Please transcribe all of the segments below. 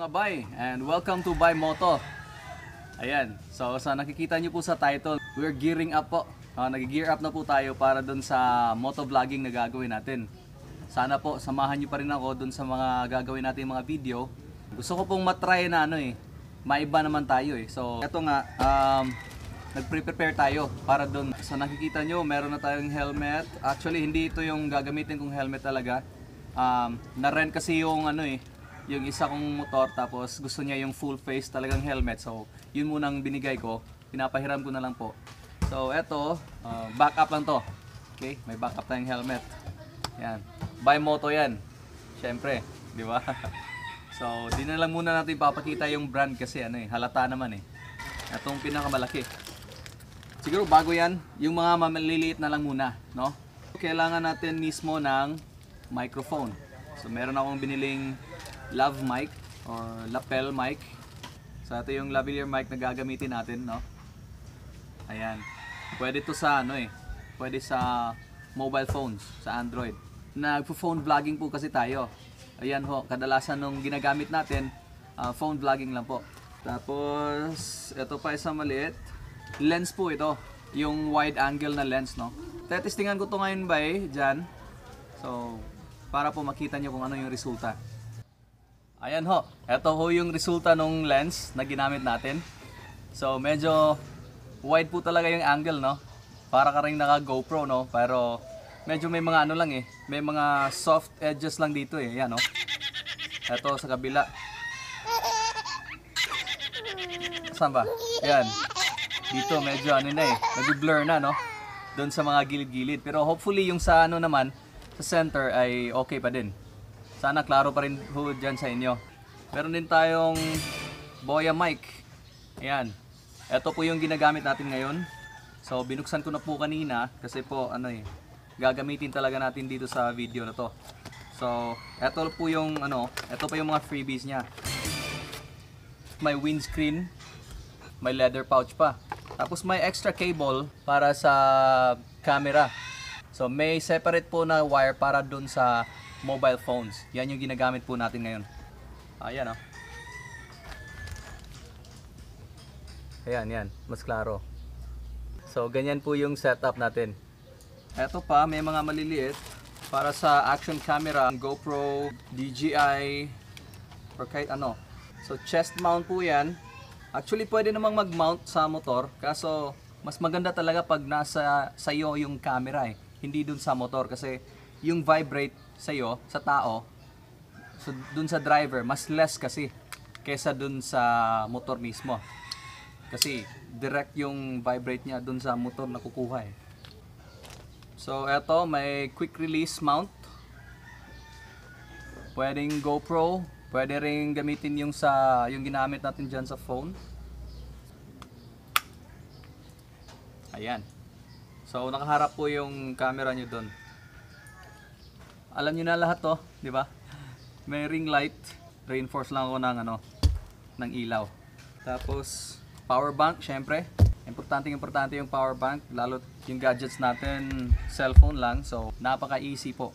mga bay, and welcome to Bay Moto. Ayan, so sa nakikita nyo po sa title, we're gearing up po. Nag-gear up na po tayo para dun sa moto vlogging na gagawin natin. Sana po, samahan nyo pa rin ako dun sa mga gagawin natin mga video. Gusto ko pong matry na maiba naman tayo eh. So, eto nga, nag-prepare tayo para dun. So nakikita nyo, meron na tayong helmet. Actually, hindi ito yung gagamitin kong helmet talaga. Na-rent kasi yung yung isa kong motor, tapos gusto niya yung full face talagang helmet. So, yun munang binigay ko. Pinapahiram ko na lang po. So, eto, backup lang to. Okay, may backup tayong helmet. Yan. Bay Moto yan. Syempre, di ba? So, di na lang muna natin papakita yung brand kasi halata naman eh. Itong pinakamalaki. Siguro bago yan, yung mga maliliit na lang muna, no? Kailangan natin mismo ng microphone. So, meron akong biniling lav mic or lapel mic. So, ito yung lavalier mic na gagamitin natin, no? Ayan. Pwede to sa pwede sa mobile phones, sa Android. Nagpo-phone vlogging po kasi tayo. Ayan ho, kadalasan nung ginagamit natin, phone vlogging lang po. Tapos, ito pa isang maliit. Lens po ito, yung wide angle na lens, no? Testingan ko to ngayon dyan. So, para po makita nyo kung ano yung resulta. Ayan ho, ito ho yung resulta ng lens na ginamit natin. So, medyo wide po talaga yung angle, no? Para ka rin naka GoPro, no? Pero medyo may mga may mga soft edges lang dito eh. Yan, no? Ito sa kabila. Saan ba? Yan. Dito medyo nag-blur na, no? Doon sa mga gilid-gilid. Pero hopefully yung sa naman, sa center ay okay pa din. Sana klaro pa rin ho dyan sa inyo. Meron din tayong Boya mic. Ayan. Ito po yung ginagamit natin ngayon. So binuksan ko na po kanina kasi po gagamitin talaga natin dito sa video na to. So ito po yung ito pa yung mga freebies niya. May windscreen, may leather pouch pa. Tapos may extra cable para sa camera. So may separate po na wire para dun sa mobile phones. Yan yung ginagamit po natin ngayon. Ayan o. Ayan, yan. Mas klaro. So ganyan po yung setup natin. Eto pa, may mga maliliit para sa action camera, GoPro, DJI, or kahit ano. So chest mount po yan. Actually, pwede namang mag-mount sa motor, kaso mas maganda talaga pag nasa sayo yung camera eh. Hindi dun sa motor kasi yung vibrate sayo, sa tao, so dun sa driver, mas less kasi kesa dun sa motor mismo. Kasi direct yung vibrate niya dun sa motor na kukuha eh. So eto, may quick release mount. Pwedeng GoPro, pwede rin gamitin yung ginamit natin dyan sa phone. Ayan. So nakaharap po yung camera nyo doon. Alam nyo na lahat to, di ba? May ring light. Reinforce lang ako ng ilaw. Tapos power bank, syempre. Importante yung power bank, lalo yung gadgets natin, cellphone lang. So napaka-easy po.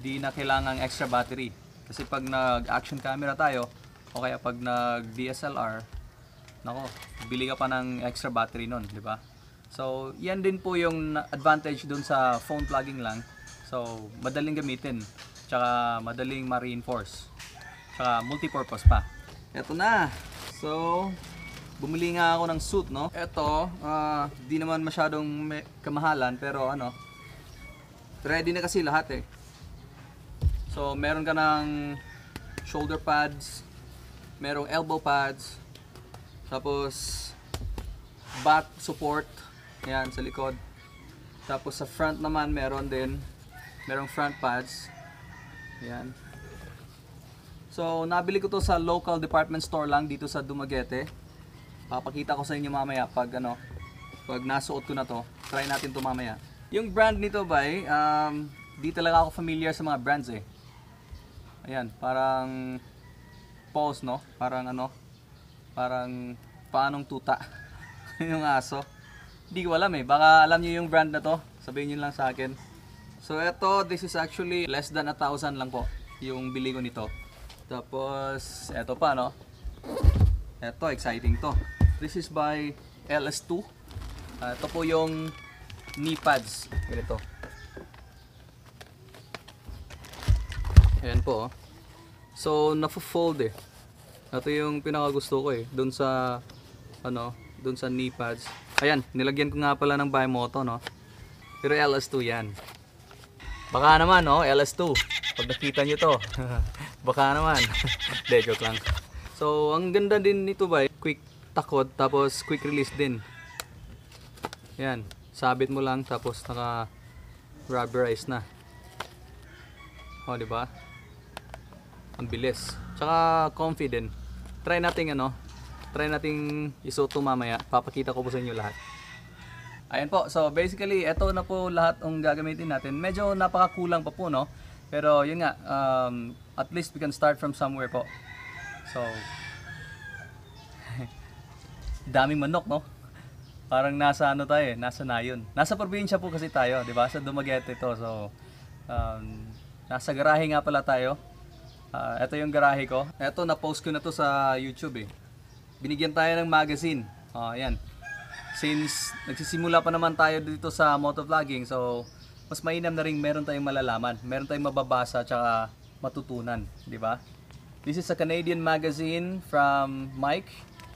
Di na kailangang extra battery. Kasi pag nag-action camera tayo, o kaya pag nag-DSLR, nako, bili ka pa ng extra battery nun, di ba? So, yan din po yung advantage dun sa phone vlogging lang. So, madaling gamitin, tsaka madaling ma-reinforce, tsaka multipurpose pa. Eto na! So, bumili nga ako ng suit, no? Eto, di naman masyadong kamahalan, pero ready na kasi lahat eh. So, meron ka ng shoulder pads, merong elbow pads, tapos back support, yan sa likod. Tapos sa front naman merong front pads. Yan. So, nabili ko to sa local department store lang dito sa Dumaguete. Papakita ko sa inyo mamaya pag nasuot ko na to. Try natin to mamaya. Yung brand nito di talaga ako familiar sa mga brands eh. Ayan, parang pose, no? Parang paanong tuta yung aso. Hindi ko alam eh, baka alam niyo yung brand na to, sabihin niyo lang sa akin. So this is actually less than 1,000 lang po yung bili ko nito. Tapos, eto pa, no? Eto, exciting to. This is by LS2. Ito po yung knee pads. Ganito. Ayan po, oh. So, nafo-fold eh. Ito yung pinakagusto ko eh. Doon sa, doon sa knee pads. Ayan, nilagyan ko nga pala ng Bimoto, no? Pero LS2 yan. Baka naman, no? LS2. Pag nakita nyo to. Baka naman. De, joke lang. So, ang ganda din nito ba? Quick takod, tapos quick release din. Yan. Sabit mo lang, tapos naka-rubberize na. O, diba? Ang bilis. Tsaka comfy din. Try nating try nating isuot mamaya. Papakita ko po sa inyo lahat. Ayan po. So basically, ito na po lahat ang gagamitin natin. Medyo napakakulang pa po, no? Pero yun nga, at least we can start from somewhere po. So, daming manok, no? Parang nasa tayo eh, nasa Nayon. Nasa probinsya po kasi tayo, di ba? Sa Dumaguete ito. So, nasa garahe nga pala tayo. Ito yung garahe ko. Ito, na-post ko na to sa YouTube eh. Binigyan tayo ng magazine. Ayan. Since nagsisimula pa naman tayo dito sa motovlogging, so mas mainam na rin meron tayong malalaman, meron tayong mababasa at matutunan, di ba? This is a Canadian magazine from Mike.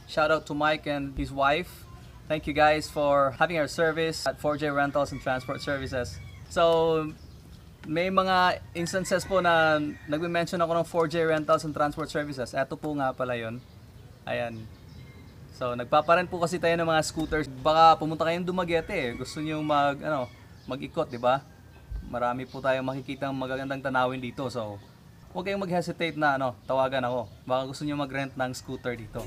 Shout out to Mike and his wife. Thank you guys for having our service at 4J Rentals and Transport Services. So, may mga instances po na nagme-mention ako ng 4J Rentals and Transport Services. Ito po nga pala yun. Ayan. So, nagpaparent po kasi tayo ng mga scooters. Baka pumunta kayong Dumaguete eh. Gusto niyo mag-ikot, di ba? Marami po tayong makikitang magagandang tanawin dito. So, huwag kayong mag-hesitate na tawagan ako. Baka gusto niyo mag-rent ng scooter dito.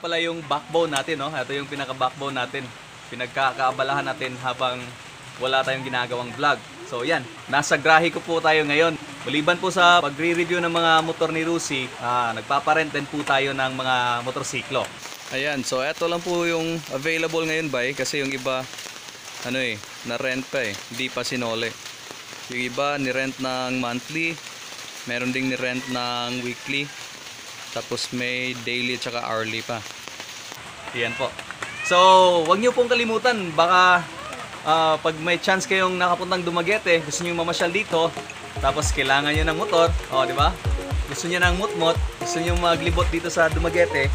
Pala yung backbone natin, no? Ito yung pinaka-backbone natin. Pinagkakaabalahan natin habang wala tayong ginagawang vlog. So yan, nasa grahe ko po tayo ngayon. Maliban po sa pagre-review ng mga motor ni Rusi, nagpaparent din po tayo ng mga motorsiklo. Ayan, so ito lang po yung available ngayon ba kasi yung iba na-rent pa eh, hindi pa sinole. Yung iba ni-rent ng monthly, meron ding ni-rent ng weekly. Tapos may daily at saka hourly pa. Yan po. So, wag niyo pong kalimutan. Baka pag may chance kayong nakapuntang Dumaguete, gusto niyo mamasyal dito, tapos kailangan niyo ng motor, di ba? Gusto niyo ng mutmot, gusto niyo maglibot dito sa Dumaguete,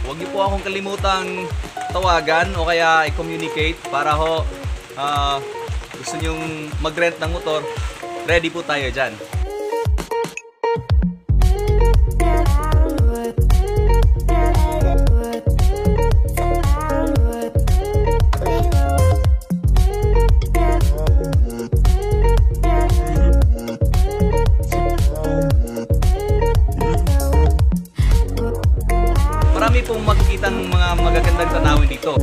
wag niyo po akong kalimutang tawagan o kaya i-communicate para gusto niyo mag-rent ng motor, ready po tayo diyan. Marami pong makikitang mga magagandang tanawin dito.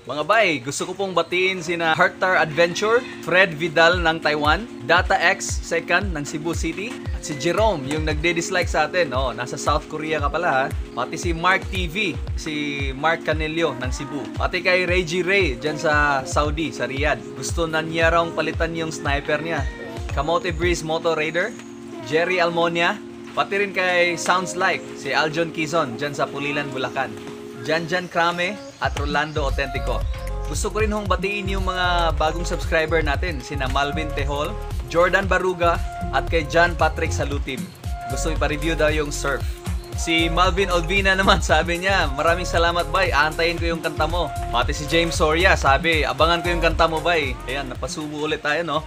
Mga bay, gusto ko pong batiin sina Heartar Adventure, Fred Vidal ng Taiwan, Data X Second ng Cebu City, at si Jerome yung nagde-dislike sa atin. Nasa South Korea ka pala ha. Pati si Mark TV, si Mark Canelio ng Cebu. Pati kay Reggie Ray dyan sa Saudi, sa Riyadh. Gusto na niya raw palitan yung sniper niya. Kamote Breeze Moto Raider, Jerry Almonia, pati rin kay Sounds Like, si Aljon Quizon dyan sa Pulilan, Bulacan. Janjan Krame at Rolando Autentico. Gusto ko rin hong batiin yung mga bagong subscriber natin, sina Malvin Tehol, Jordan Baruga at kay John Patrick Salutim. Gusto ipa-review daw yung surf. Si Malvin Olvina naman, sabi niya, maraming salamat, bay. Aantayin ko yung kanta mo. Pati si James Soria, sabi, abangan ko yung kanta mo, bay. Ayan, napasubo ulit tayo, no?